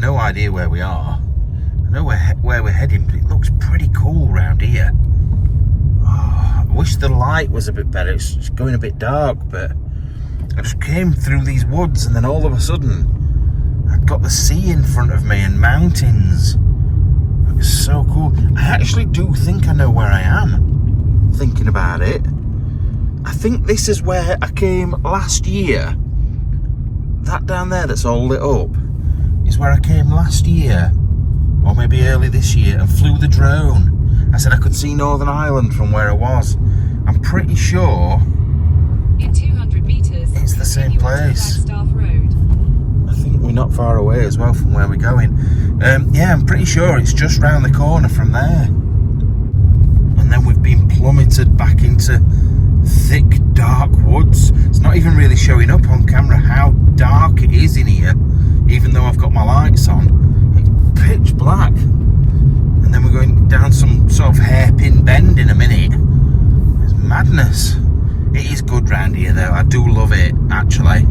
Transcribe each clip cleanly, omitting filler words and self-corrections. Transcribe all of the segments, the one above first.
no idea where we are. I know where we're heading, but it looks pretty cool round here. Oh, I wish the light was a bit better. It's going a bit dark, but I just came through these woods and then all of a sudden I've got the sea in front of me and mountains. It's so cool. I actually do think I know where I am, thinking about it. I think this is where I came last year. That down there that's all lit up is where I came last year, or maybe early this year, and flew the drone. I said I could see Northern Ireland from where I was. I'm pretty sure in 200 meters, it's the same place. I think we're not far away as well from where we're going. Yeah, I'm pretty sure it's just round the corner from there. And then we've been plummeted back into thick, dark woods. It's not even really showing up on camera how dark it is in here, even though I've got my lights on. It's pitch black. And then we're going down some sort of hairpin bend in a minute. It's madness. It is good round here though. I do love it, actually.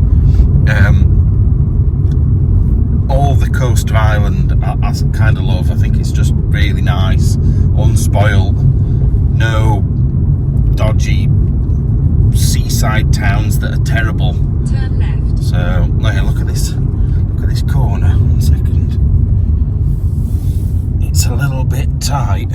All the coast of Ireland I kind of love. I think it's just really nice, unspoiled, no dodgy seaside towns that are terrible. Turn left. So look at this corner. 1 second. It's a little bit tight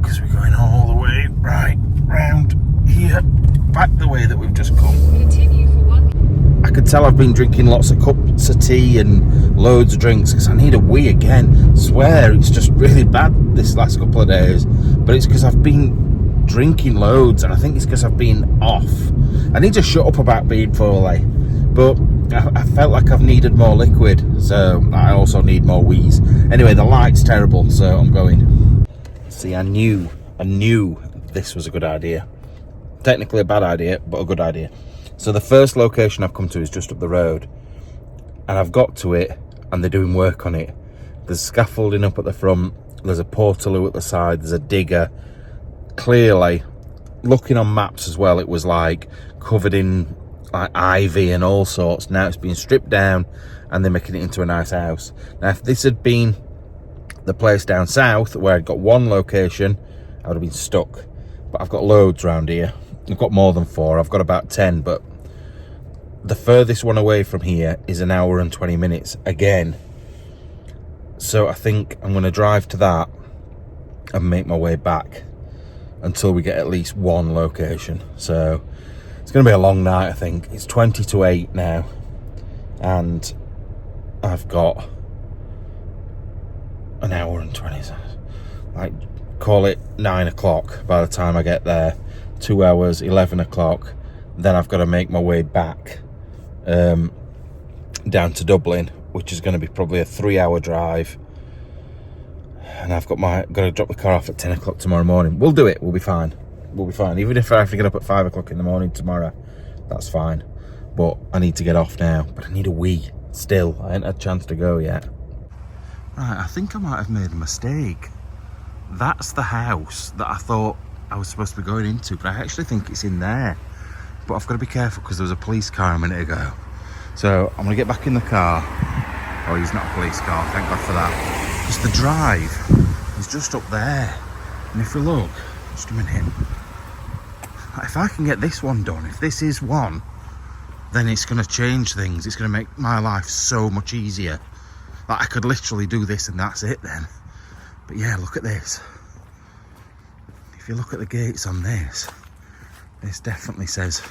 because we're going all the way right round here, back the way that we've just come. Continue for 1. I could tell I've been drinking lots of cups of tea and loads of drinks because I need a wee again. I swear it's just really bad this last couple of days, but it's because I've been drinking loads, and I think it's because I've been off. I need to shut up about being poorly, but I felt like I've needed more liquid, so I also need more wheeze. Anyway, the light's terrible, so I'm going. See, I knew this was a good idea. Technically a bad idea, but a good idea. So the first location I've come to is just up the road, and I've got to it and they're doing work on it. There's scaffolding up at the front, there's a portaloo at the side, there's a digger. Clearly, looking on maps as well, it was like covered in like ivy and all sorts. Now it's been stripped down and they're making it into a nice house. Now if this had been the place down south where I'd got one location, I would have been stuck. But I've got loads around here. I've got more than 4. I've got about 10, but the furthest one away from here is 1 hour and 20 minutes again. So I think I'm going to drive to that and make my way back until we get at least one location. So it's going to be a long night, I think. It's 20 to 8 now, and I've got 1 hour and 20, like call it 9 o'clock by the time I get there. 2 hours, 11 o'clock. Then I've got to make my way back down to Dublin, which is going to be probably a 3-hour drive. And I've got to drop the car off at 10 o'clock tomorrow morning. We'll do it. We'll be fine. We'll be fine. Even if I have to get up at 5 o'clock in the morning tomorrow, that's fine. But I need to get off now. But I need a wee still. I ain't had a chance to go yet. Right, I think I might have made a mistake. That's the house that I thought I was supposed to be going into, but I actually think it's in there. But I've got to be careful because there was a police car a minute ago. So I'm going to get back in the car. Oh, he's not a police car, thank God for that. Because the drive is just up there. And if we look, just a minute. If I can get this one done, if this is one, then it's going to change things. It's going to make my life so much easier. Like I could literally do this and that's it then. But yeah, look at this. If you look at the gates on this definitely says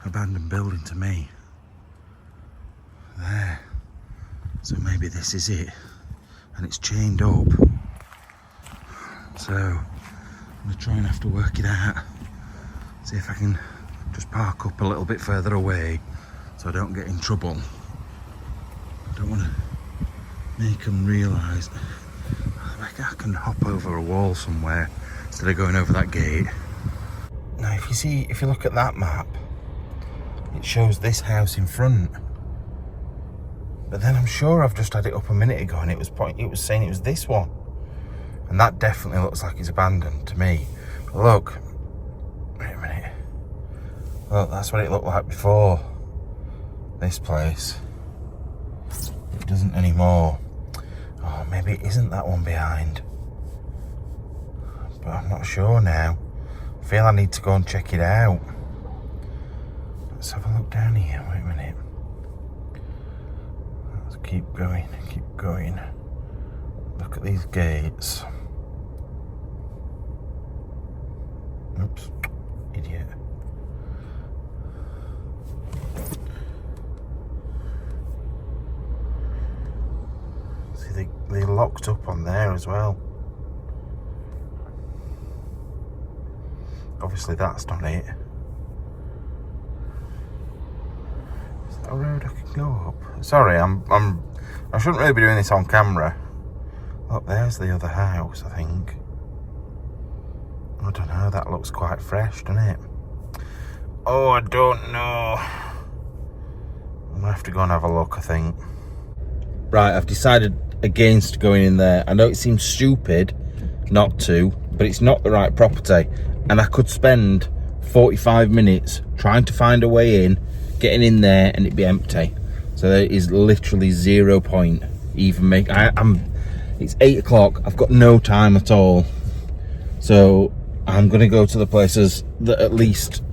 abandoned building to me. There. So maybe this is it. And it's chained up. So I'm going to try and have to work it out. See if I can just park up a little bit further away so I don't get in trouble. I don't want to make them realise I can hop over a wall somewhere instead of going over that gate. Now if you look at that map, it shows this house in front. But then I'm sure I've just had it up a minute ago and it was saying it was this one. And that definitely looks like it's abandoned to me. But look, wait a minute. Look, that's what it looked like before. This place. It doesn't isn't anymore. Oh, maybe it isn't that one behind. But I'm not sure now. I feel I need to go and check it out. Let's have a look down here. Wait a minute. Let's keep going, keep going. Look at these gates. Oops, idiot. See, they're locked up on there as well. Obviously that's not it. Is that a road I can go up? Sorry, I shouldn't really be doing this on camera. Look, there's the other house, I think. I don't know, that looks quite fresh, doesn't it? Oh, I don't know. I'm gonna have to go and have a look, I think. Right, I've decided against going in there. I know it seems stupid not to, but it's not the right property. And I could spend 45 minutes trying to find a way in, getting in there, and it'd be empty. So there is literally 0 point even make. It's 8 o'clock. I've got no time at all. So I'm going to go to the places that at least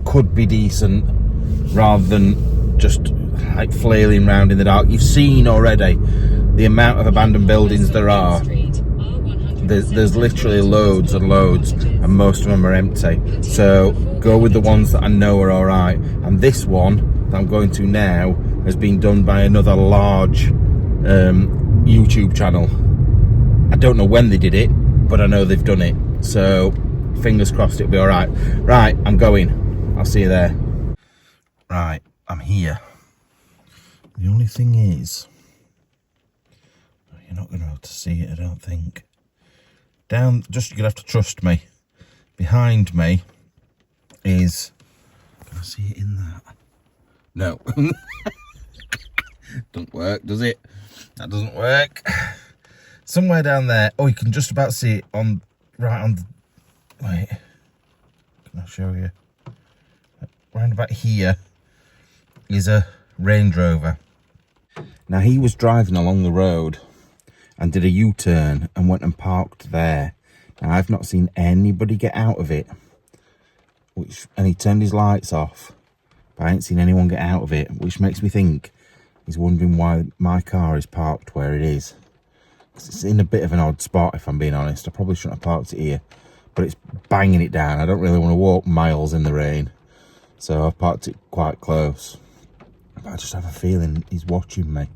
could be decent, rather than just like flailing around in the dark. You've seen already the amount of abandoned buildings there are. There's literally loads and loads, and most of them are empty. So go with the ones that I know are alright. And this one that I'm going to now has been done by another large YouTube channel. I don't know when they did it, but I know they've done it. So fingers crossed it'll be alright. Right, I'm going. I'll see you there. Right, I'm here. The only thing is, you're not going to be able to see it, I don't think. Down, just you're gonna have to trust me. Behind me is. Can I see it in that? No. Doesn't work, does it? That doesn't work. Somewhere down there. Oh, you can just about see it on right on. Wait. Can I show you? Round about here is a Range Rover. Now he was driving along the road and did a U-turn and went and parked there. Now I've not seen anybody get out of it, and he turned his lights off, but I ain't seen anyone get out of it, which makes me think he's wondering why my car is parked where it is. 'Cause it's in a bit of an odd spot, if I'm being honest. I probably shouldn't have parked it here, but it's banging it down. I don't really want to walk miles in the rain, so I've parked it quite close. But I just have a feeling he's watching me.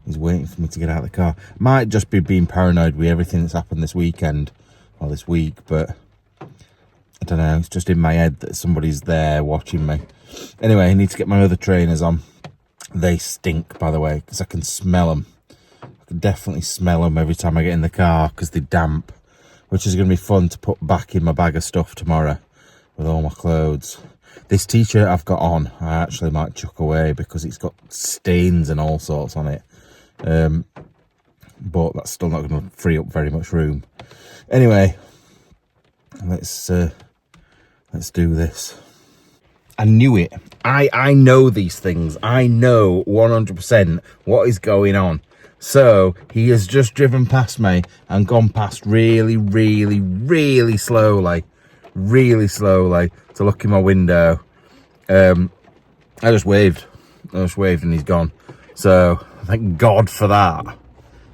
He's waiting for me to get out of the car. Might just be being paranoid with everything that's happened this weekend, or this week, but I don't know. It's just in my head that somebody's there watching me. Anyway, I need to get my other trainers on. They stink, by the way, because I can smell them. I can definitely smell them every time I get in the car, because they're damp, which is going to be fun to put back in my bag of stuff tomorrow with all my clothes. This t-shirt I've got on, I actually might chuck away because it's got stains and all sorts on it. But that's still not going to free up very much room. Anyway, let's do this. I knew it. I know these things. I know 100% what is going on. So he has just driven past me and gone past really, really, really slowly to look in my window. I just waved and he's gone. So thank God for that.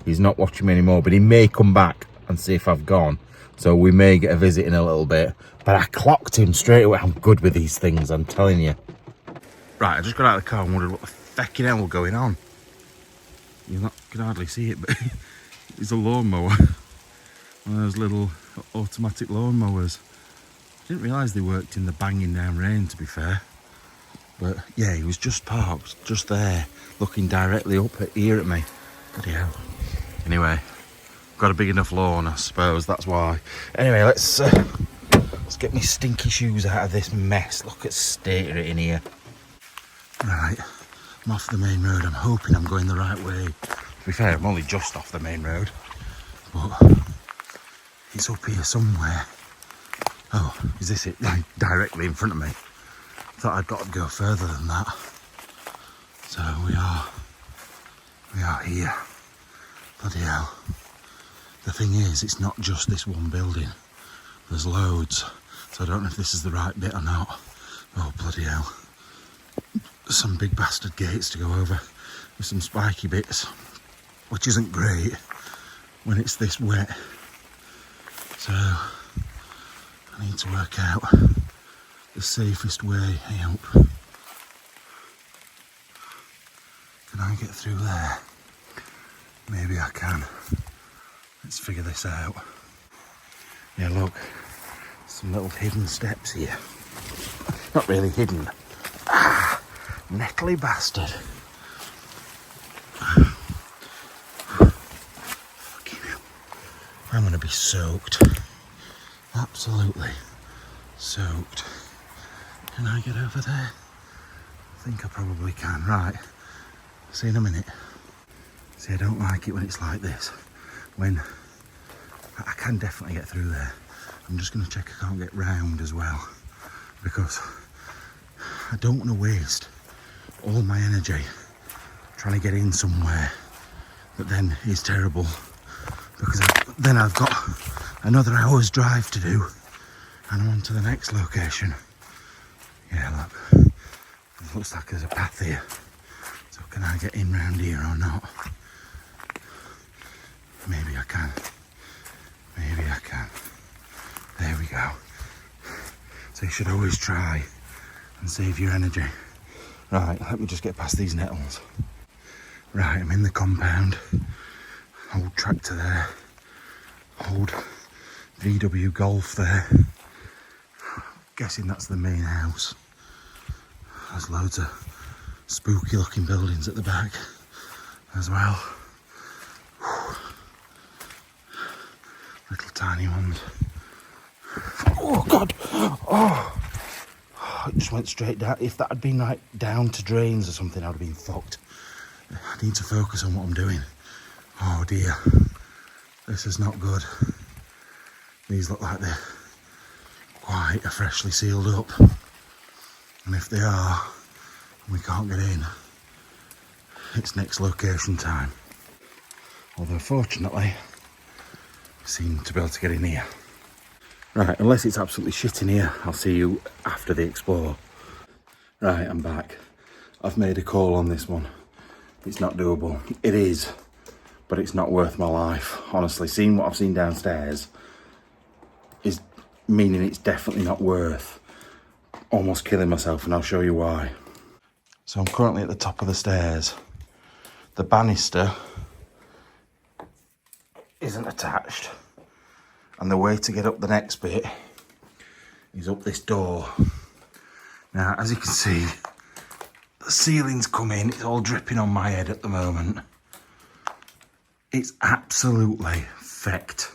He's not watching me anymore, but he may come back and see if I've gone. So we may get a visit in a little bit. But I clocked him straight away. I'm good with these things, I'm telling you. Right, I just got out of the car and wondered what the fecking hell was going on. You can hardly see it, but it's a lawnmower. One of those little automatic lawnmowers. I didn't realise they worked in the banging down rain, to be fair. But yeah, he was just parked, just there, looking directly up here at me. Bloody hell. Anyway, got a big enough lawn, I suppose, that's why. Anyway, let's get my stinky shoes out of this mess. Look at state of it in here. Right, I'm off the main road. I'm hoping I'm going the right way. To be fair, I'm only just off the main road, but it's up here somewhere. Oh, is this it? Like, directly in front of me. Thought I'd got to go further than that. So we are are here. Bloody hell. The thing is, it's not just this one building. There's loads. So I don't know if this is the right bit or not. Oh, bloody hell. There's some big bastard gates to go over with some spiky bits, which isn't great when it's this wet. So I need to work out the safest way out. Can I get through there? Maybe I can. Let's figure this out. Yeah, look, some little hidden steps here. Not really hidden. Ah, nettly bastard. Fucking hell. I'm gonna be soaked. Absolutely soaked. Can I get over there? I think I probably can. Right. See you in a minute. See, I don't like it when it's like this. When I can definitely get through there. I'm just going to check I can't get round as well, because I don't want to waste all my energy trying to get in somewhere that then is terrible, because then I've got another hour's drive to do and I'm on to the next location. Yeah, look, it looks like there's a path here. So can I get in round here or not? Maybe I can. Maybe I can. There we go. So you should always try and save your energy. Right, let me just get past these nettles. Right, I'm in the compound. Old tractor there. Old VW Golf there. Guessing that's the main house. There's loads of spooky looking buildings at the back as well. Little tiny ones. Oh God! Oh, it just went straight down. If that had been like down to drains or something, I would have been fucked. I need to focus on what I'm doing. Oh dear, this is not good. These look like they're quite freshly sealed up, and if they are, and we can't get in, it's next location time. Although fortunately, we seem to be able to get in here. Right, unless it's absolutely shit in here, I'll see you after the explore. Right, I'm back. I've made a call on this one. It's not doable. It is, but it's not worth my life. Honestly, seeing what I've seen downstairs is meaning it's definitely not worth almost killing myself, and I'll show you why. So I'm currently at the top of the stairs. The banister isn't attached, and the way to get up the next bit is up this door. Now, as you can see, the ceiling's come in. It's all dripping on my head at the moment. It's absolutely fecked.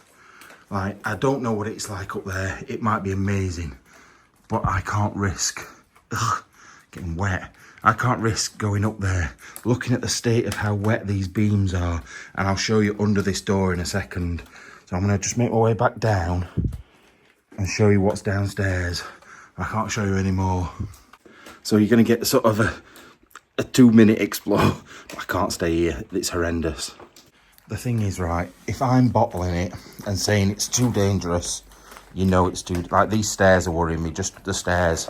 Like, I don't know what it's like up there. It might be amazing, but I can't risk getting wet. I can't risk going up there, looking at the state of how wet these beams are, and I'll show you under this door in a second. So I'm going to just make my way back down and show you what's downstairs. I can't show you anymore. So you're going to get sort of a 2-minute explore. I can't stay here. It's horrendous. The thing is, right, if I'm bottling it and saying it's too dangerous, you know it's too... Like, these stairs are worrying me, just the stairs.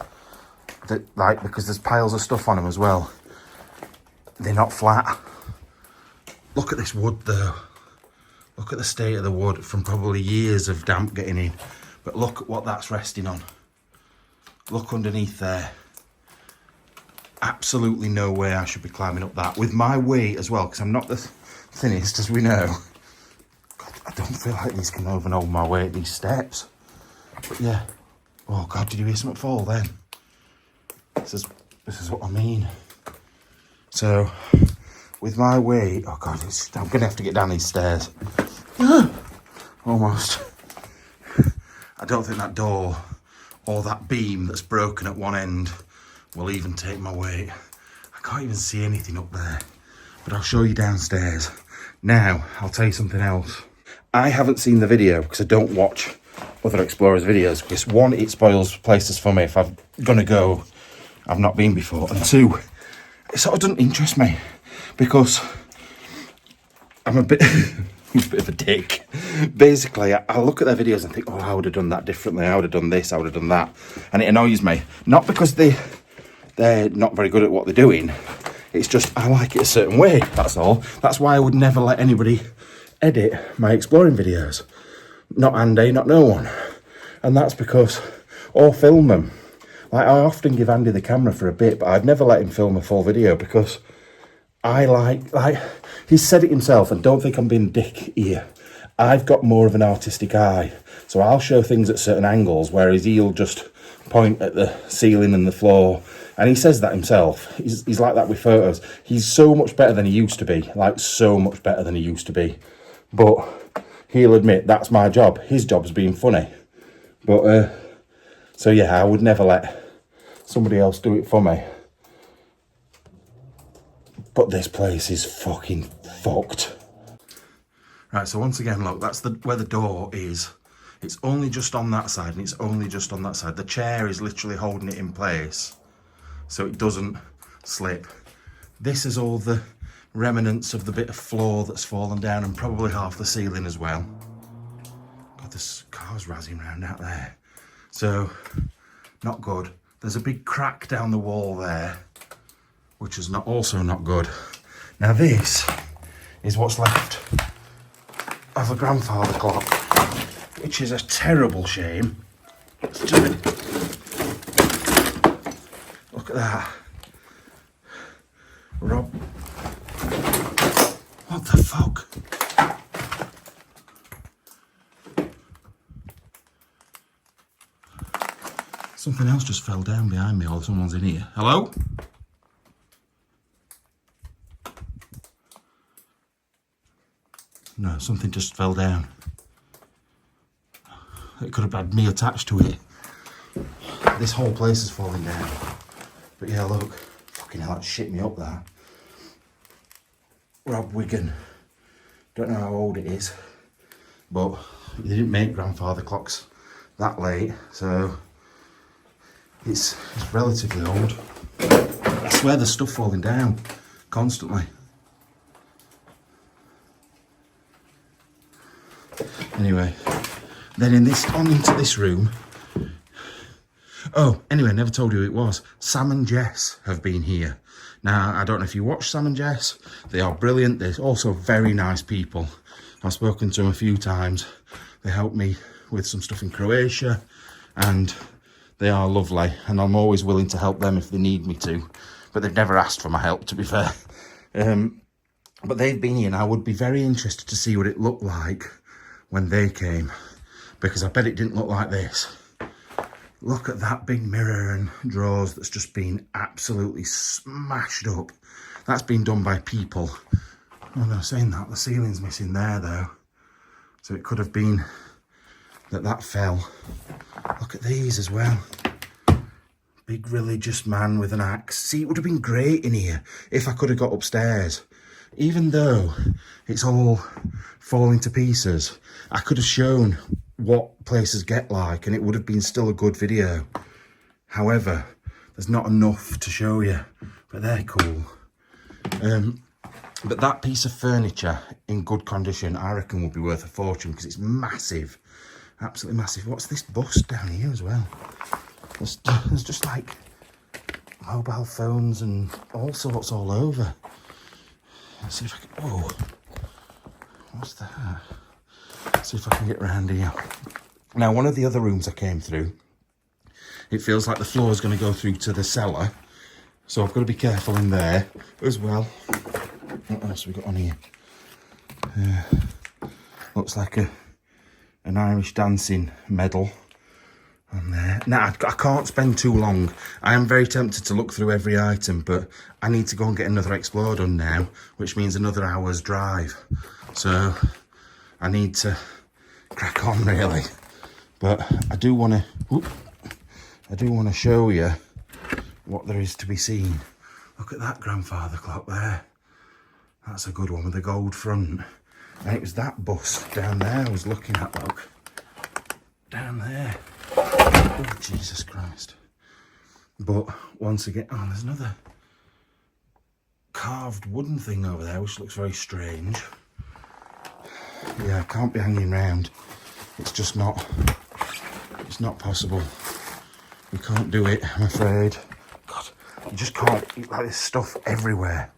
Like, because there's piles of stuff on them as well. They're not flat. Look at this wood, though. Look at the state of the wood from probably years of damp getting in. But look at what that's resting on. Look underneath there. Absolutely no way I should be climbing up that. With my weight as well, because I'm not the thinnest, as we know. God, I don't feel like these can even hold my weight, these steps. But yeah. Oh God, did you hear something fall then? This is what I mean. So, with my weight, oh God, I'm going to have to get down these stairs. Almost. I don't think that door or that beam that's broken at one end will even take my weight. I can't even see anything up there. But I'll show you downstairs. Now, I'll tell you something else. I haven't seen the video because I don't watch other explorers' videos. Because one, it spoils places for me if I'm going to go I've not been before. And two, it sort of doesn't interest me because I'm a bit, I'm a bit of a dick. Basically, I look at their videos and think, oh, I would have done that differently. I would have done this. I would have done that. And it annoys me. Not because they're not very good at what they're doing. It's just, I like it a certain way. That's all. That's why I would never let anybody edit my exploring videos. Not Andy, not no one. And that's because, or film them. Like, I often give Andy the camera for a bit, but I'd never let him film a full video because I like, he's said it himself, and don't think I'm being a dick here. I've got more of an artistic eye, so I'll show things at certain angles, whereas he'll just point at the ceiling and the floor. And he says that himself. He's like that with photos. He's so much better than he used to be, like so much better than he used to be. But he'll admit that's my job. His job's being funny. But, so yeah, I would never let somebody else do it for me. But this place is fucking fucked. Right, so once again, look, that's where the door is. It's only just on that side, and it's only just on that side. The chair is literally holding it in place so it doesn't slip. This is all the remnants of the bit of floor that's fallen down, and probably half the ceiling as well. God, this car's razzing around out there. So, not good. There's a big crack down the wall there, which is also not good. Now this is what's left of a grandfather clock, which is a terrible shame. Let's do it. Look at that. Rob. What the fuck? Something else just fell down behind me, or someone's in here. Hello? No, something just fell down. It could have had me attached to it. This whole place is falling down. But yeah, look. Fucking hell, that shit me up there. Rob Wigan. Don't know how old it is. But they didn't make grandfather clocks that late, so it's relatively old. I swear there's stuff falling down constantly. Anyway, then on into this room. Oh, anyway, never told you who it was. Sam and Jess have been here. Now, I don't know if you watch Sam and Jess. They are brilliant. They're also very nice people. I've spoken to them a few times. They helped me with some stuff in Croatia, and they are lovely. And I'm always willing to help them if they need me to. But they've never asked for my help, to be fair. But they've been here, and I would be very interested to see what it looked like when they came, because I bet it didn't look like this. Look at that big mirror and drawers that's just been absolutely smashed up. That's been done by people. Oh no, saying that, the ceiling's missing there though. So it could have been that fell. Look at these as well. Big religious man with an axe. See, it would have been great in here if I could have got upstairs. Even though it's all falling to pieces, I could have shown what places get like, and it would have been still a good video. However, there's not enough to show you, but they're cool. But that piece of furniture in good condition, I reckon, will be worth a fortune because it's massive, absolutely massive. What's this bust down here as well? There's just like mobile phones and all sorts all over. Let's see if I can, whoa, what's that? Let's see if I can get round here. Now, one of the other rooms I came through, it feels like the floor is going to go through to the cellar. So I've got to be careful in there as well. What else have we got on here? Looks like an Irish dancing medal on there. Now, I can't spend too long. I am very tempted to look through every item, but I need to go and get another explore done now, which means another hour's drive. So I need to crack on, really. But I do want to show you what there is to be seen. Look at that grandfather clock there. That's a good one with a gold front. And it was that bust down there I was looking at, look. Down there. Oh, Jesus Christ. But once again, oh, there's another carved wooden thing over there, which looks very strange. Yeah, I can't be hanging around. It's just not, it's not possible. We can't do it, I'm afraid. God, you just can't, like, there's stuff everywhere.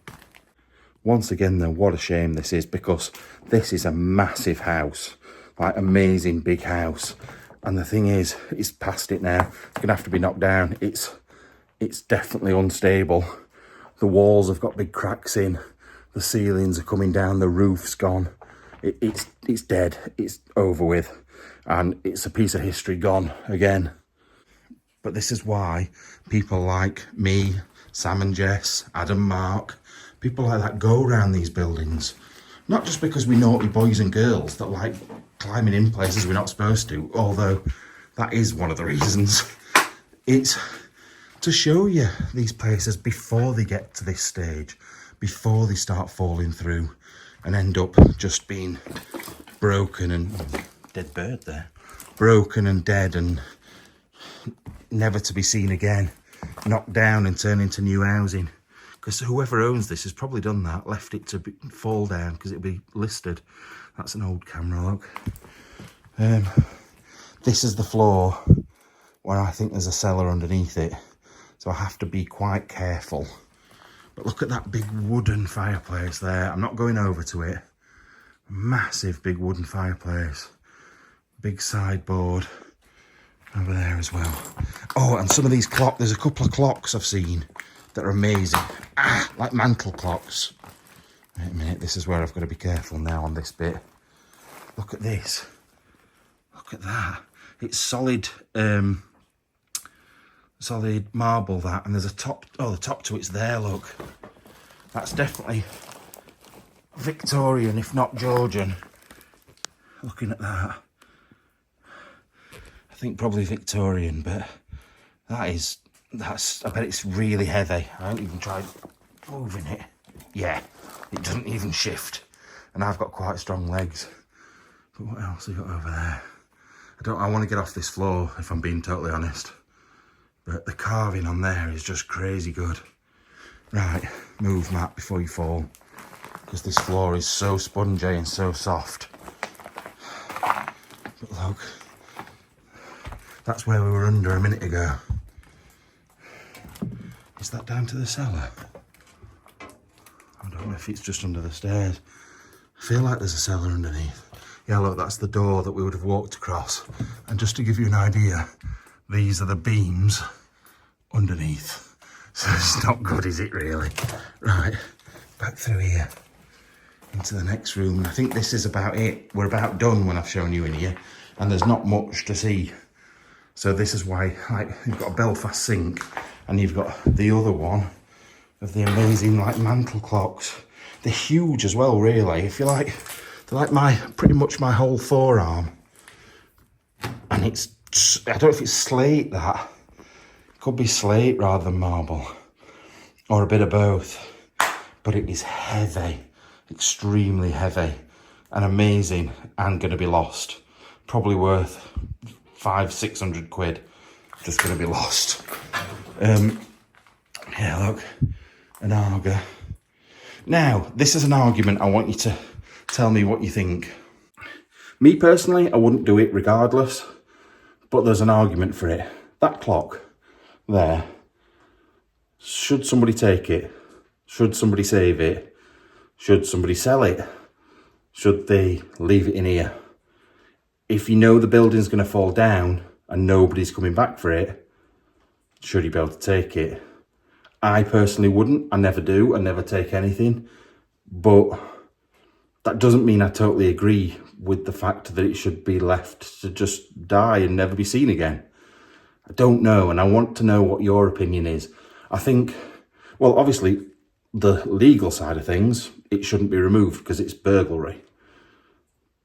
Once again though, what a shame this is, because this is a massive house, like amazing big house. And the thing is, it's past it now. It's gonna have to be knocked down. It's definitely unstable. The walls have got big cracks in. The ceilings are coming down. The roof's gone. It's dead. It's over with. And it's a piece of history gone again. But this is why people like me, Sam and Jess, Adam, Mark, people like that go around these buildings. Not just because we're naughty boys and girls that like climbing in places we're not supposed to, although that is one of the reasons. It's to show you these places before they get to this stage, before they start falling through and end up just being broken and dead bird there, broken and dead and never to be seen again, knocked down and turned into new housing. Because whoever owns this has probably done that, left it to fall down because it'll be listed. That's an old camera, look. This is the floor where I think there's a cellar underneath it, so I have to be quite careful. But look at that big wooden fireplace there. I'm not going over to it. Massive big wooden fireplace. Big sideboard over there as well. Oh, and some of these clocks, there's a couple of clocks I've seen that are amazing. Ah, like mantle clocks. Wait a minute, this is where I've got to be careful now on this bit. Look at this. Look at that. It's solid, solid marble, that, and there's a top, oh, the top to it's there, look. That's definitely Victorian, if not Georgian. Looking at that. I think probably Victorian, but that's, I bet it's really heavy. I haven't even tried moving it. Yeah, it doesn't even shift. And I've got quite strong legs. But what else have we got over there? I want to get off this floor, if I'm being totally honest. But the carving on there is just crazy good. Right, move, Matt, before you fall. Because this floor is so spongy and so soft. But look, that's where we were under a minute ago. Is that down to the cellar? I don't know if it's just under the stairs. I feel like there's a cellar underneath. Yeah, look, that's the door that we would have walked across. And just to give you an idea, these are the beams underneath. So it's not good, is it, really? Right, back through here into the next room. I think this is about it. We're about done when I've shown you in here. And there's not much to see. So this is why, like, you've got a Belfast sink and you've got the other one of the amazing, like, mantle clocks. They're huge as well, really. If you like, they're like pretty much my whole forearm. And it's, I don't know if it's slate, that. It could be slate rather than marble. Or a bit of both. But it is heavy, extremely heavy and amazing and going to be lost. Probably worth 500-600 quid. Just going to be lost. Yeah, look, an Arga. Now, this is an argument I want you to tell me what you think. Me personally, I wouldn't do it regardless, but there's an argument for it. That clock there, should somebody take it? Should somebody save it? Should somebody sell it? Should they leave it in here? If you know the building's going to fall down and nobody's coming back for it, should you be able to take it? I personally wouldn't. I never do. I never take anything. But that doesn't mean I totally agree with the fact that it should be left to just die and never be seen again. I don't know, and I want to know what your opinion is. I think, well, obviously, the legal side of things, it shouldn't be removed because it's burglary.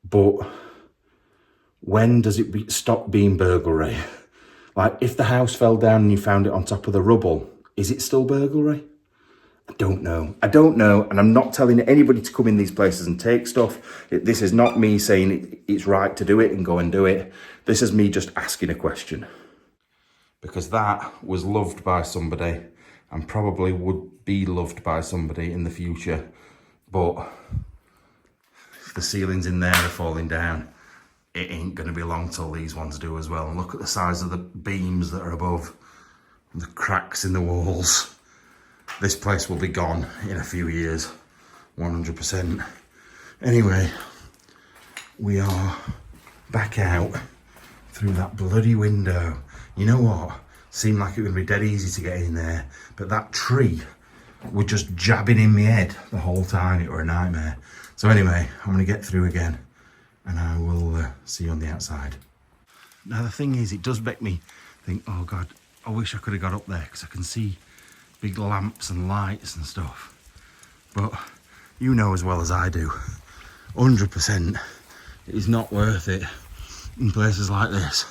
But when does it stop being burglary? Like, if the house fell down and you found it on top of the rubble, is it still burglary? I don't know. I don't know, and I'm not telling anybody to come in these places and take stuff. This is not me saying it's right to do it and go and do it. This is me just asking a question. Because that was loved by somebody and probably would be loved by somebody in the future. But if the ceilings in there are falling down, it ain't going to be long till these ones do as well. And look at the size of the beams that are above, and the cracks in the walls. This place will be gone in a few years, 100%. Anyway, we are back out through that bloody window. You know what? Seemed like it would be dead easy to get in there, but that tree was just jabbing in my head the whole time. It were a nightmare. So anyway, I'm going to get through again, and I will see you on the outside. Now the thing is, it does make me think, oh God, I wish I could have got up there, because I can see big lamps and lights and stuff. But you know as well as I do, 100%, it is not worth it in places like this.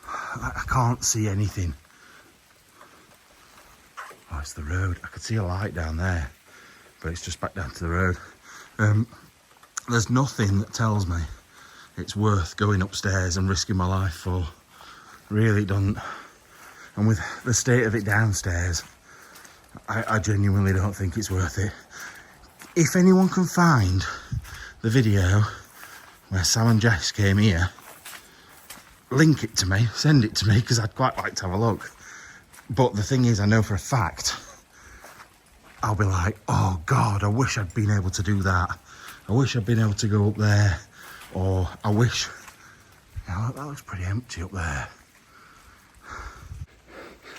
I can't see anything. Oh, it's the road. I could see a light down there, but it's just back down to the road. There's nothing that tells me it's worth going upstairs and risking my life for. Really doesn't. And with the state of it downstairs, I genuinely don't think it's worth it. If anyone can find the video where Sam and Jess came here, link it to me, send it to me, because I'd quite like to have a look. But the thing is, I know for a fact, I'll be like, oh God, I wish I'd been able to do that. I wish I'd been able to go up there. Or I wish, you know, that looks pretty empty up there.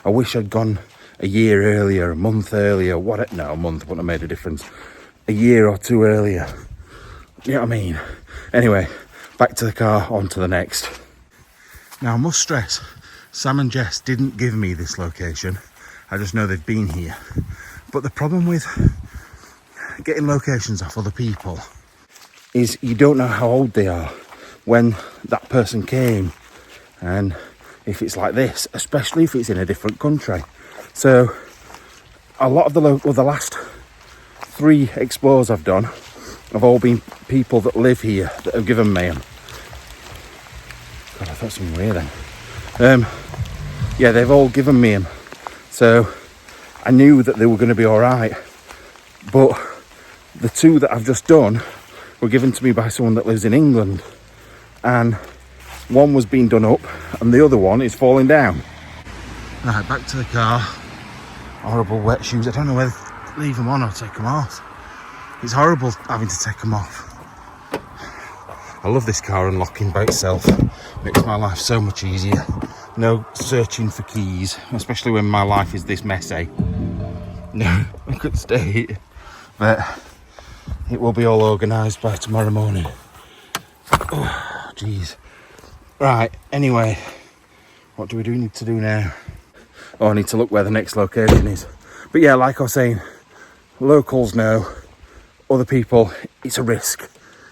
I wish I'd gone a year earlier, a month earlier, no, a month wouldn't have made a difference. A year or two earlier. You know what I mean? Anyway, back to the car, on to the next. Now I must stress, Sam and Jess didn't give me this location. I just know they've been here. But the problem with getting locations off other people is you don't know how old they are when that person came. And if it's like this, especially if it's in a different country. So a lot of the last 3 explores I've done have all been people that live here that have given me them. God, I thought something weird then. Yeah, they've all given me them. So I knew that they were going to be all right. But the 2 that I've just done were given to me by someone that lives in England. And one was being done up and the other one is falling down. Right, back to the car. Horrible wet shoes. I don't know whether to leave them on or take them off. It's horrible having to take them off. I love this car unlocking by itself. Makes my life so much easier. No searching for keys, especially when my life is this messy. No, I could stay, but it will be all organised by tomorrow morning. Oh, jeez. Right, anyway, what do we need to do now? Oh, I need to look where the next location is. But yeah, like I was saying, locals know, other people, it's a risk.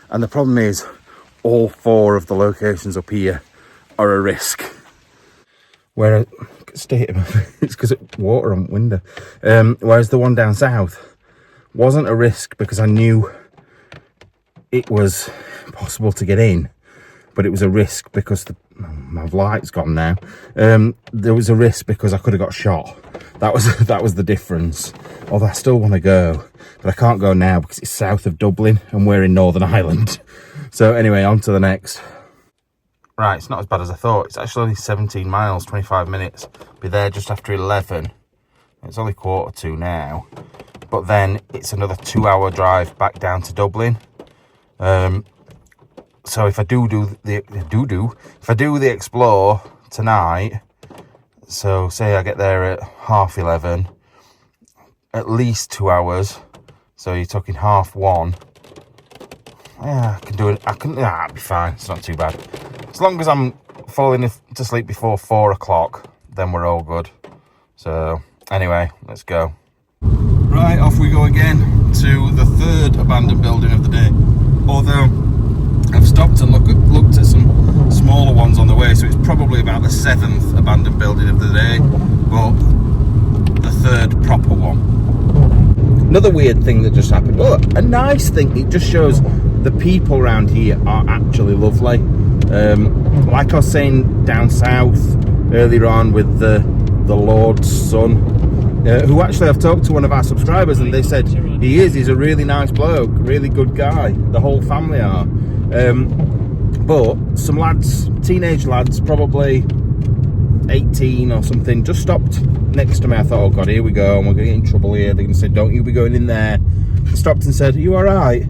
And the problem is, all 4 of the locations up here are a risk. Where, state it's because it's water on the window. Whereas the one down south wasn't a risk because I knew it was possible to get in. But it was a risk because my light's gone now. There was a risk because I could have got shot. That was the difference. Although I still want to go, but I can't go now because it's south of Dublin and we're in Northern Ireland. So anyway, on to the next. Right, it's not as bad as I thought. It's actually only 17 miles, 25 minutes. Be there just after 11. It's only 1:45 now. But then it's another 2-hour drive back down to Dublin. So if I do the explore tonight, so say I get there at 11:30, at least 2 hours. So you're talking 1:30. Yeah, I can do it. It'll be fine. It's not too bad. As long as I'm falling to sleep before 4 o'clock, then we're all good. So anyway, let's go. Right, off we go again to the 3rd abandoned building of the day. Although I've stopped and looked at some smaller ones on the way, so it's probably about the 7th abandoned building of the day, but the 3rd proper one. Another weird thing that just happened. Oh, a nice thing. It just shows the people around here are actually lovely. Like I was saying down south earlier on with the Lord's son, who actually I've talked to one of our subscribers, and they said he's a really nice bloke, really good guy. The whole family are. But some lads, teenage lads, probably 18 or something, just stopped next to me. I thought, oh God, here we go, and we're going to get in trouble here. They're going to say, don't you be going in there. Stopped and said, are you alright?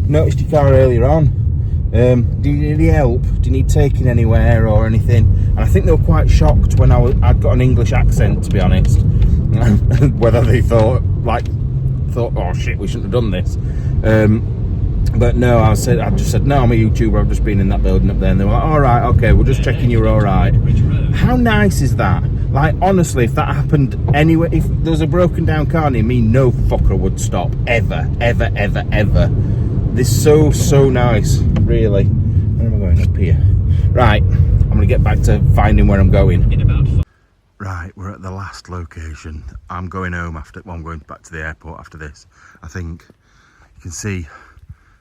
Noticed your car earlier on. Do you need any help? Do you need taking anywhere or anything? And I think they were quite shocked when I'd got an English accent, to be honest. Whether they thought, oh shit, we shouldn't have done this. But no, I just said, no, I'm a YouTuber, I've just been in that building up there. And they were like, alright, okay, we're just checking you're alright. How nice is that? Like, honestly, if that happened anywhere, if there was a broken down car near me, no fucker would stop. Ever, ever, ever, ever. This is so nice, really. Where am I going? Up here. Right, I'm going to get back to finding where I'm going. Right, we're at the last location. I'm going home I'm going back to the airport after this. I think you can see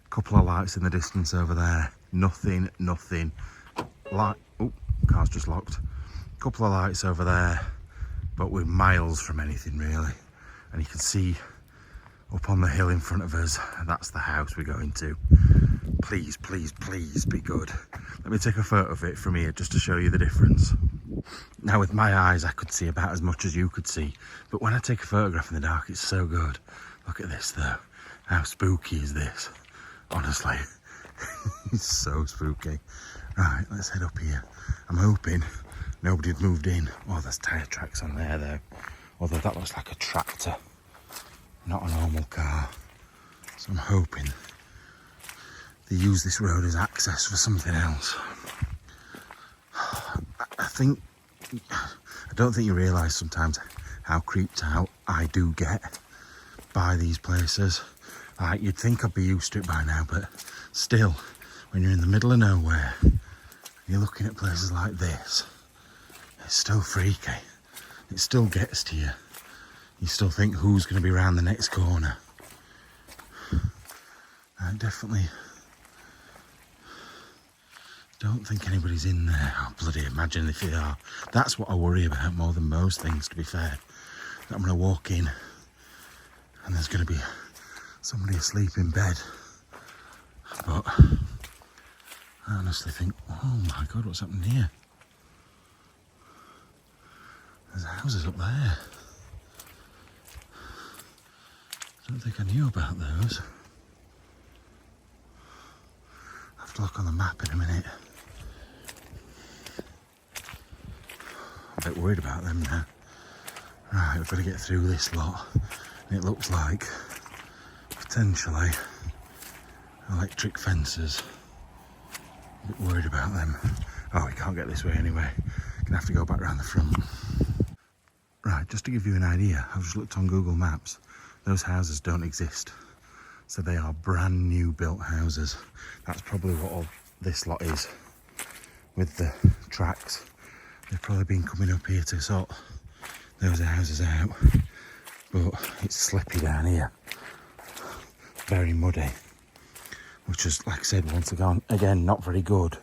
a couple of lights in the distance over there. Nothing. Light, oh, car's just locked. A couple of lights over there, but we're miles from anything really. And you can see up on the hill in front of us, that's the house we're going to. Please, please, please be good. Let me take a photo of it from here just to show you the difference. Now with my eyes I could see about as much as you could see, but when I take a photograph in the dark it's so good. Look at this though. How spooky is this? Honestly, it's so spooky. Right, let's head up here. I'm hoping nobody had moved in. Oh, there's tyre tracks on there though. Although that looks like a tractor, not a normal car. So I'm hoping they use this road as access for something else. I don't think you realise sometimes how creeped out I do get by these places. Like, you'd think I'd be used to it by now, but still, when you're in the middle of nowhere, and you're looking at places like this, it's still freaky. It still gets to you. You still think, who's going to be around the next corner? I definitely don't think anybody's in there. Oh, bloody imagine if they are. That's what I worry about more than most things, to be fair. That I'm going to walk in and there's going to be somebody asleep in bed. But I honestly think, oh my God, what's happened here? There's houses up there. I don't think I knew about those. I'll have to look on the map in a minute. I'm a bit worried about them now. Right, we've got to get through this lot. And it looks like potentially electric fences. A bit worried about them. Oh, we can't get this way anyway. Gonna have to go back round the front. Right, just to give you an idea, I've just looked on Google Maps. Those houses don't exist. So they are brand new built houses. That's probably what all this lot is with the tracks. They've probably been coming up here to sort those houses out. But it's slippy down here. Very muddy. Which is, like I said, once again, not very good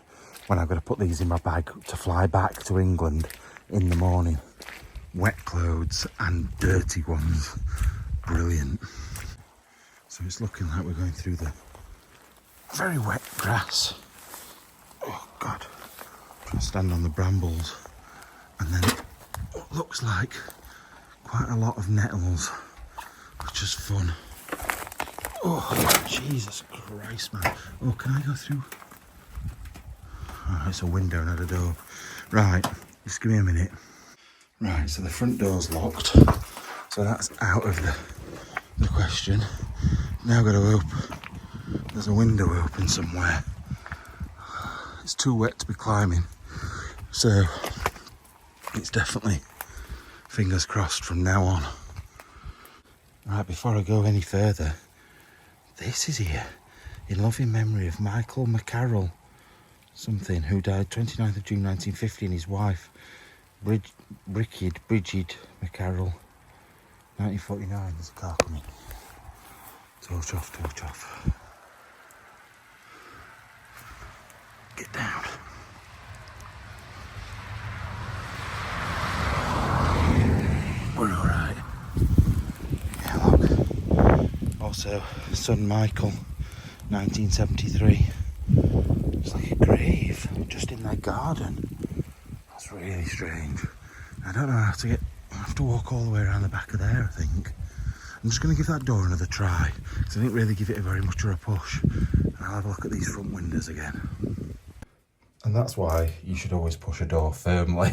when I've got to put these in my bag to fly back to England in the morning. Wet clothes and dirty ones. Brilliant. So it's looking like we're going through the very wet grass. Oh God. Trying to stand on the brambles. And then it looks like quite a lot of nettles, which is fun. Oh, Jesus Christ, man. Oh, can I go through? Oh, it's a window, not a door. Right, just give me a minute. Right, so the front door's locked. So that's out of the question. Now I've got to open. There's a window open somewhere. It's too wet to be climbing. So it's definitely fingers crossed from now on. Right, before I go any further, this is here in loving memory of Michael McCarroll something, who died 29th of June 1950, and his wife Bridget McCarroll, 1949. There's a car coming. Torch off. Get down. We're alright. also son Michael, 1973. It's like a grave just in their garden. That's really strange. I don't know how to get. I have to walk all the way around the back of there, I think. I'm just going to give that door another try because I didn't really give it a very much of a push. And I'll have a look at these front windows again. And that's why you should always push a door firmly.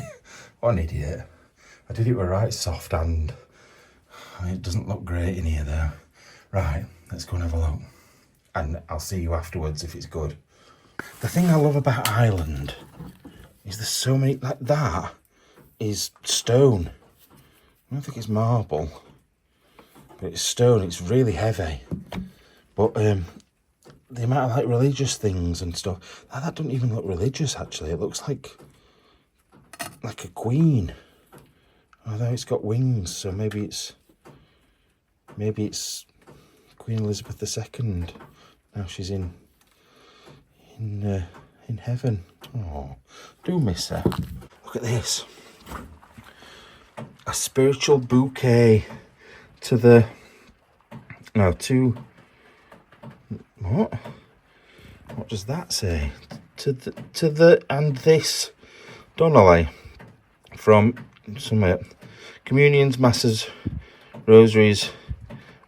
What an idiot. I did it with a right soft hand. It doesn't look great in here though. Right, let's go and have a look. And I'll see you afterwards if it's good. The thing I love about Ireland is there's so many, like that is stone. I don't think it's marble, but it's stone. It's really heavy. But the amount of like religious things and stuff, that doesn't even look religious actually. It looks like a queen. Although it's got wings, so maybe it's Queen Elizabeth II. Now she's in heaven. Oh, do miss her. Look at this. A spiritual bouquet to what? What does that say? And this Donnelly from somewhere. Communions, masses, rosaries.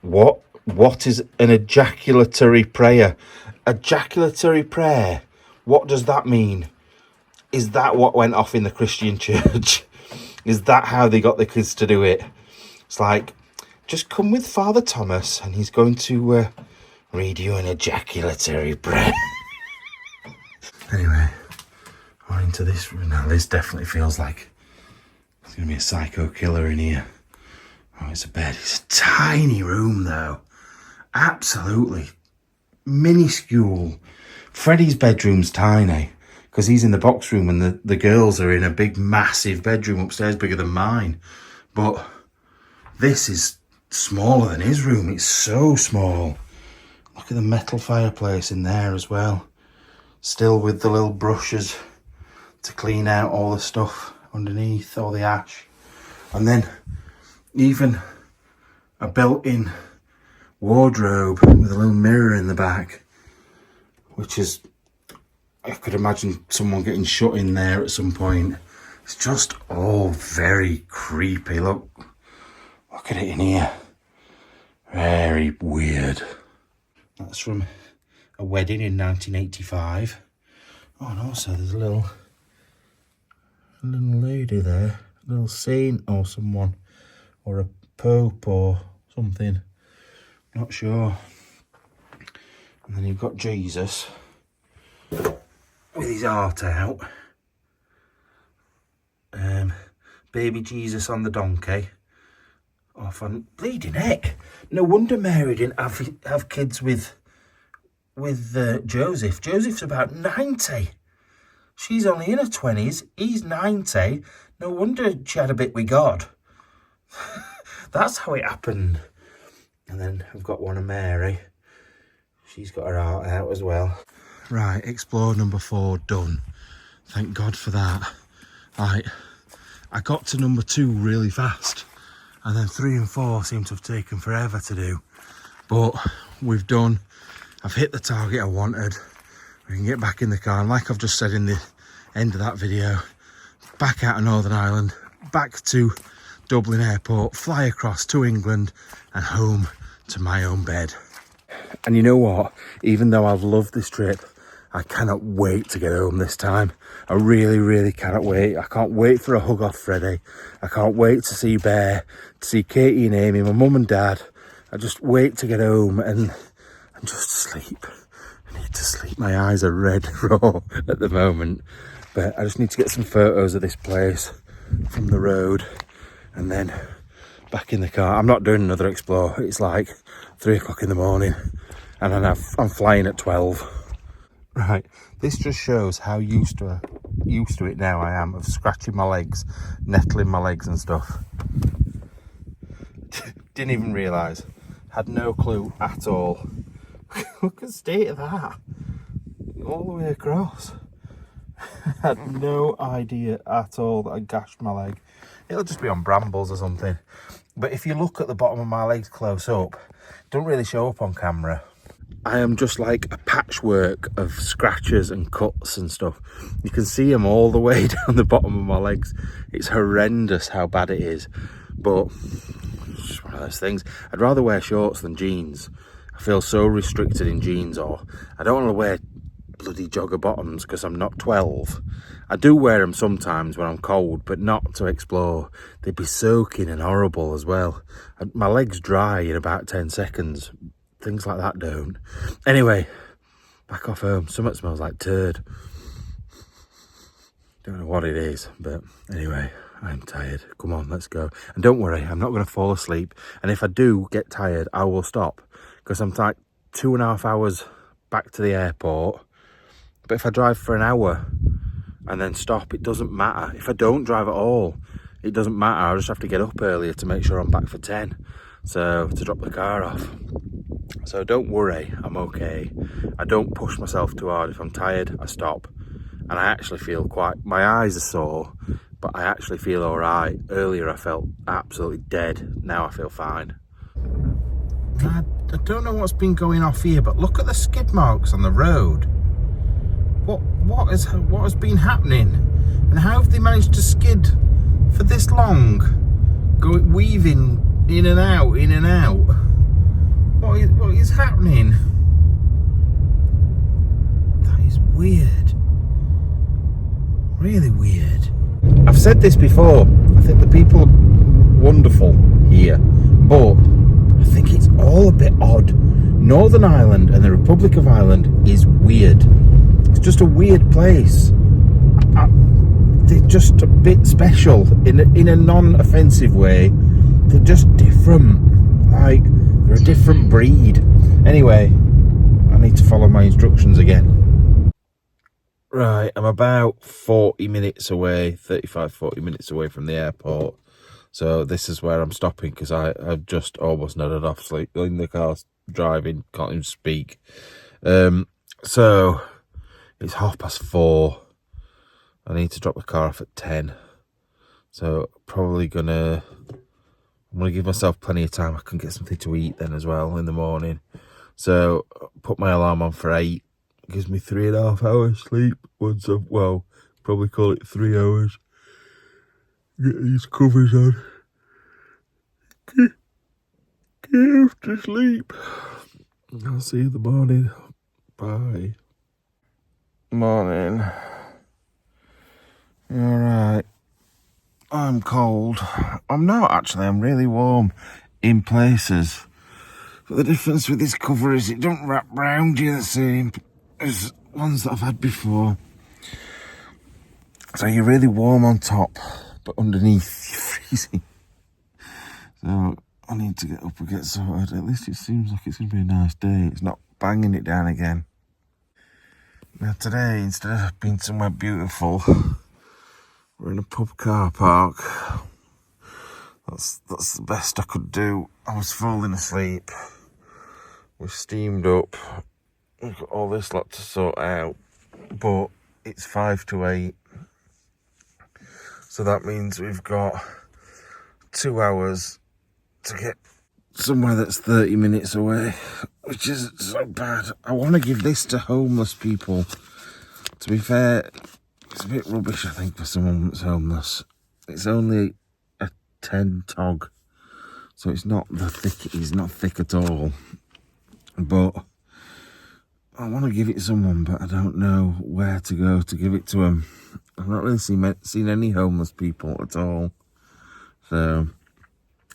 What is an ejaculatory prayer? Ejaculatory prayer. What does that mean? Is that what went off in the Christian church? Is that how they got the kids to do it? It's like, just come with Father Thomas and he's going to read you an ejaculatory prayer. Anyway, we're into this room now. This definitely feels like there's going to be a psycho killer in here. Oh, it's a bed. It's a tiny room though. Absolutely minuscule. Freddie's bedroom's tiny because he's in the box room and the girls are in a big massive bedroom upstairs bigger than mine. But this is smaller than his room. It's so small. Look at the metal fireplace in there as well. Still with the little brushes to clean out all the stuff underneath, all the ash. And then even a built-in wardrobe with a little mirror in the back, which is, I could imagine someone getting shut in there at some point. It's just all very creepy. Look at it in here. Very weird. That's from a wedding in 1985. Oh, and also there's a little lady there, a little saint or someone, or a pope or something. Not sure. And then you've got Jesus with his heart out. Baby Jesus on the donkey. Off on bleeding heck. No wonder Mary didn't have kids with Joseph. Joseph's about 90. She's only in her 20s. He's 90. No wonder she had a bit with God. That's how it happened. And then I've got one of Mary. She's got her heart out as well. Right, explore number 4 done. Thank God for that. Right, I got to number 2 really fast. And then 3 and 4 seem to have taken forever to do. But we've done. I've hit the target I wanted. We can get back in the car. And like I've just said in the end of that video, back out of Northern Ireland, back to Dublin Airport, fly across to England and home to my own bed. And you know what? Even though I've loved this trip, I cannot wait to get home this time. I really, really cannot wait. I can't wait for a hug off Freddie. I can't wait to see Bear, to see Katie and Amy, my mum and dad. I just wait to get home and just sleep. I need to sleep. My eyes are red raw at the moment. But I just need to get some photos of this place from the road and then back in the car. I'm not doing another explore. It's like 3 o'clock in the morning and then I'm flying at 12. Right, this just shows how used to it now I am of scratching my legs, nettling my legs and stuff. Didn't even realise. Had no clue at all. Look at the state of that. All the way across. I had no idea at all that I gashed my leg. It'll just be on brambles or something. But if you look at the bottom of my legs close up, it don't really show up on camera. I am just like a patchwork of scratches and cuts and stuff. You can see them all the way down the bottom of my legs. It's horrendous how bad it is. But it's just one of those things. I'd rather wear shorts than jeans. I feel so restricted in jeans, or I don't want to wear bloody jogger bottoms because I'm not 12. I do wear them sometimes when I'm cold, but not to explore. They'd be soaking and horrible as well. My legs dry in about 10 seconds. Things like that don't. Anyway, back off home. Something smells like turd. Don't know what it is, but anyway, I'm tired. Come on, let's go. And don't worry, I'm not going to fall asleep. And if I do get tired, I will stop, because I'm like 2.5 hours back to the airport. But if I drive for an hour and then stop, it doesn't matter. If I don't drive at all, it doesn't matter. I'll just have to get up earlier to make sure I'm back for 10. So, to drop the car off. So don't worry, I'm okay. I don't push myself too hard. If I'm tired, I stop. And I actually feel my eyes are sore, but I actually feel all right. Earlier I felt absolutely dead. Now I feel fine. I don't know what's been going off here, but look at the skid marks on the road. What has been happening? And how have they managed to skid for this long? Weaving in and out, in and out. What is happening? That is weird. Really weird. I've said this before. I think the people are wonderful here, but I think it's all a bit odd. Northern Ireland and the Republic of Ireland is weird. It's just a weird place. They're just a bit special in a non-offensive way. They're just different. Like, they're a different breed. Anyway, I need to follow my instructions again. Right, I'm about 40 minutes away, 35, 40 minutes away from the airport. So this is where I'm stopping, because I've just almost nodded off sleep in the car, driving, can't even speak. So it's 4:30. I need to drop the car off at 10. So I'm gonna give myself plenty of time. I can get something to eat then as well in the morning. So put my alarm on for 8. It gives me 3.5 hours sleep. Probably call it 3 hours. Get these covers on. Get off to sleep. I'll see you in the morning. Bye. Morning. You alright? I'm cold. I'm not actually, I'm really warm in places. But the difference with this cover is it don't wrap round you the same as ones that I've had before. So you're really warm on top, but underneath you're freezing. So I need to get up and get sorted. At least it seems like it's going to be a nice day. It's not banging it down again. Now today, instead of being somewhere beautiful, we're in a pub car park. That's the best I could do. I was falling asleep. We're steamed up. We've got all this lot to sort out. But it's 5 to 8. So that means we've got 2 hours to get somewhere that's 30 minutes away, which isn't so bad. I want to give this to homeless people. To be fair, it's a bit rubbish, I think, for someone that's homeless. It's only a 10 tog, so it's not thick at all. But I want to give it to someone, but I don't know where to go to give it to them. I've not really seen any homeless people at all. So,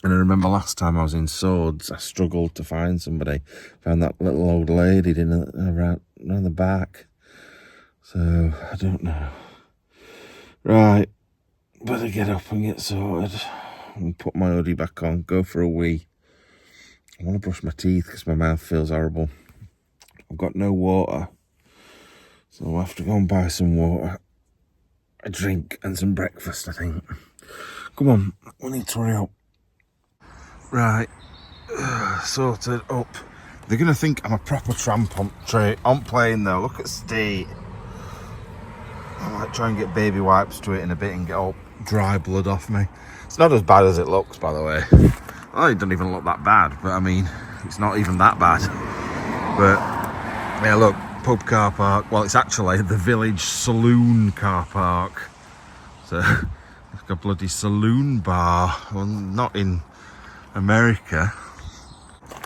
and I remember last time I was in Swords, I struggled to find somebody. Found that little old lady around the back. So, I don't know. Right, better get up and get sorted. And put my hoodie back on, go for a wee. I want to brush my teeth because my mouth feels horrible. I've got no water. So I'll have to go and buy some water, a drink and some breakfast, I think. Come on, we need to hurry up. Right, sorted up. They're going to think I'm a proper tramp on plane though. Look at state. I might try and get baby wipes to it in a bit and get all dry blood off me. It's not as bad as it looks, by the way. Oh, it doesn't even look that bad, but I mean, it's not even that bad. But yeah, look, pub car park. Well, it's actually the village saloon car park. So it's got a bloody saloon bar. Well, not in America.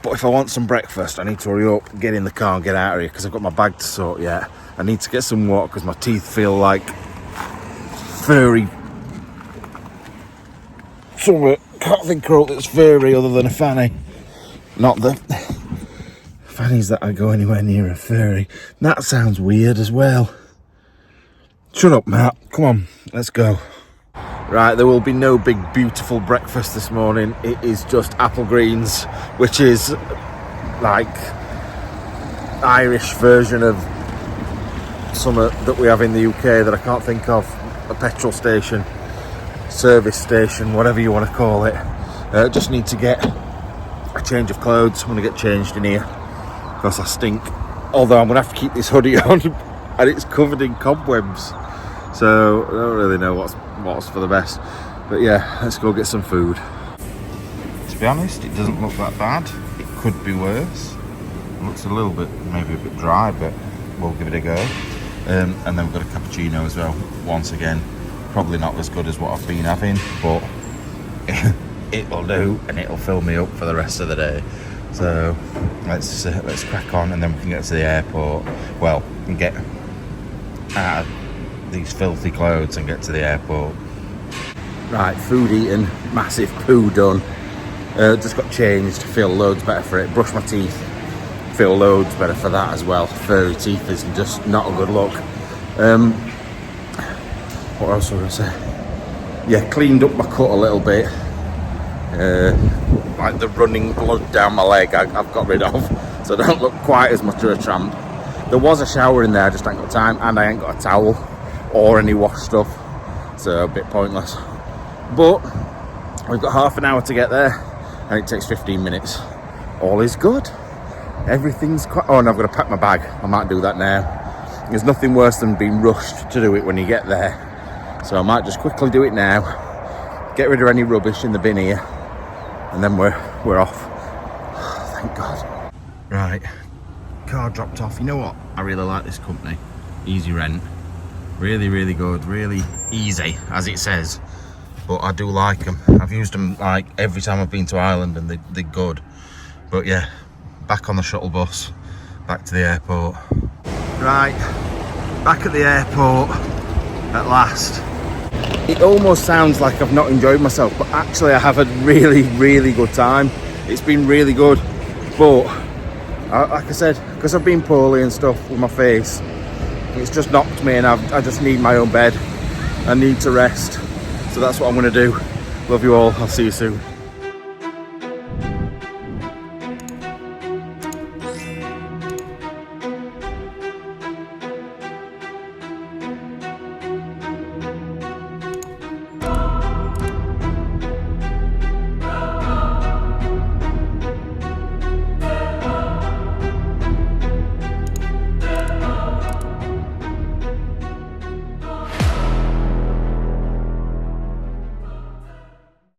But if I want some breakfast, I need to hurry up, get in the car and get out of here because I've got my bag to sort yet. I need to get some water because my teeth feel like furry. Something. Can't think of that's furry other than a fanny. Not the fannies that I go anywhere near a furry. That sounds weird as well. Shut up, Matt. Come on, let's go. Right, there will be no big beautiful breakfast this morning. It is just apple greens, which is like Irish version of something that we have in the UK that I can't think of. A petrol station, service station, whatever you want to call it. Just need to get a change of clothes. I'm going to get changed in here because I stink. Although I'm going to have to keep this hoodie on and it's covered in cobwebs. So I don't really know what's for the best. But yeah, let's go get some food. To be honest, it doesn't look that bad. It could be worse. It looks a little bit, maybe a bit dry, but we'll give it a go. And then we've got a cappuccino as well. Once again, probably not as good as what I've been having, but it'll do and it'll fill me up for the rest of the day. So let's crack on and then we can get to the airport. Well, and get out of these filthy clothes and get to the airport. Right, food eaten, massive poo done. Just got changed, feel loads better for it. Brush my teeth, feel loads better for that as well. Furry teeth is just not a good look. What else was I going to say? Yeah, cleaned up my cut a little bit. Like the running blood down my leg I've got rid of, so I don't look quite as much of a tramp. There was a shower in there, I just ain't got time, and I ain't got a towel or any wash stuff, so a bit pointless. But we've got half an hour to get there and it takes 15 minutes. All is good. Everything's quite... Oh, and I've got to pack my bag. I might do that now. There's nothing worse than being rushed to do it when you get there. So I might just quickly do it now, get rid of any rubbish in the bin here, and then we're off. Thank God. Right, car dropped off. You know what? I really like this company. Easy rent. Really, really good. Really easy, as it says. But I do like them. I've used them like every time I've been to Ireland and they're good. But yeah, back on the shuttle bus, back to the airport. Right, back at the airport at last. It almost sounds like I've not enjoyed myself, but actually I have had really, really good time. It's been really good. But like I said, because I've been poorly and stuff with my face, it's just knocked me and I just need my own bed. I need to rest. So that's what I'm going to do. Love you all. I'll see you soon.